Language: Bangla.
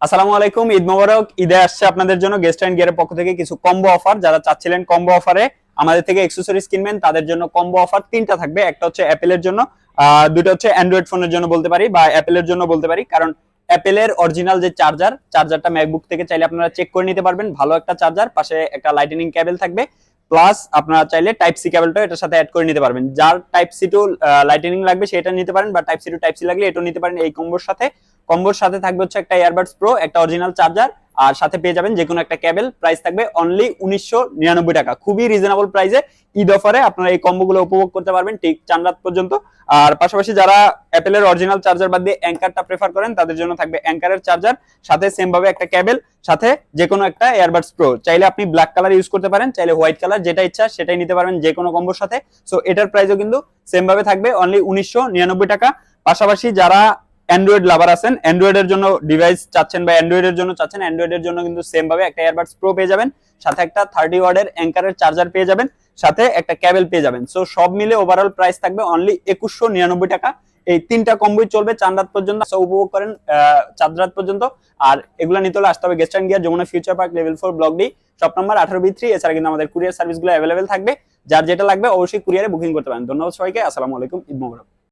আসসালামু আলাইকুম, ঈদ মোবারক। ঈদে আসছে আপনাদের জন্য গেস্ট অ্যান্ড গিয়ারের পক্ষ থেকে কিছু কম্বো অফার। যারা চাচ্ছিলেন কম্বো অফারে আমাদের থেকে অ্যাকসেসরিজ কিনবেন, তাদের জন্য কম্বো অফার তিনটা থাকবে। একটা হচ্ছে অ্যাপেলের জন্য, দুটো হচ্ছে অ্যান্ড্রয়েড ফোনের জন্য বলতে পারি, বা অ্যাপেলের জন্য বলতে পারি। কারণ অ্যাপেলের অরিজিনাল যে চার্জারটা ম্যাকবুক থেকে চাইলে আপনারা চেক করে নিতে পারবেন। ভালো একটা চার্জার, পাশে একটা লাইটেনিং কেবল থাকবে, প্লাস আপনারা চাইলে টাইপ সি কেবলটা এটার সাথে অ্যাড করে নিতে পারবেন। যার টাইপ সি টু লাইটেনিং লাগবে সেটা নিতে পারেন, বা type C to type C লাগলে এটাও নিতে পারেন। এই কম্বোর সাথে থাকবে হচ্ছে একটা ইয়ারবাডস প্রো, একটা অরিজিনাল চার্জার, আর সাথে পেয়ে যাবেন যে কোনো একটা কেবল। প্রাইস থাকবে অনলি 1999 টাকা। খুবই রিজনেবল প্রাইসে ঈদ অফারে আপনারা এই কম্বোগুলো উপভোগ করতে পারবেন ঠিক চাঁদ রাত পর্যন্ত। আর পাশাপাশি যারা অ্যাপেলের অরিজিনাল চার্জার বাদ দিয়ে অ্যাঙ্কারটা প্রেফার করেন, তাদের জন্য থাকবে অ্যাঙ্কারের চার্জার, সাথে সেম ভাবে একটা কেবল, সাথে যে কোনো একটা এয়ারবাডস প্রো। চাইলে আপনি ব্ল্যাক কালার ইউজ করতে পারেন, চাইলে হোয়াইট কালার, যেটা ইচ্ছা সেটাই নিতে পারবেন যে কোনো কম্বোর সাথে। সো এটার প্রাইসও কিন্তু সেম ভাবে থাকবে অনলি 1999 টাকা। পাশাপাশি যারা অ্যান্ড্রয়েড লাভার আছেন, অ্যান্ড্রয়েডের জন্য ডিভাইস চাচ্ছেন বা অ্যান্ড্রয়েডের জন্য চাচ্ছেন, অ্যান্ড্রয়েডের জন্য কিন্তু সেম ভাবে একটা এয়ারবাডস প্রো পেয়ে যাবেন, সাথে একটা 30 ওয়াটের অ্যাঙ্কারের চার্জার পেয়ে যাবেন, সাথে একটা কেবল পেয়ে যাবেন। সো সব মিলে ওভারঅল প্রাইস থাকবে অনলি 2199 টাকা। এই তিনটা কম্বোই চলবে চাঁদ রাত পর্যন্ত। উপভোগ করেন চাঁদ রাত পর্যন্ত। আর এগুলো নিতে হলে আসতে হবে guest and gear, Jamuna future park, level 4, block D, shop number 18B3। এছাড়া কিন্তু আমাদের কুরিয়ার সার্ভিসগুলো অ্যাভেলেবেল থাকবে। যার যেটা লাগবে অবশ্যই কুরিয়ারে বুকিং করতে পারেন। ধন্যবাদ সবাইকে। আসসালামু আলাইকুম, ঈদ মোবারক।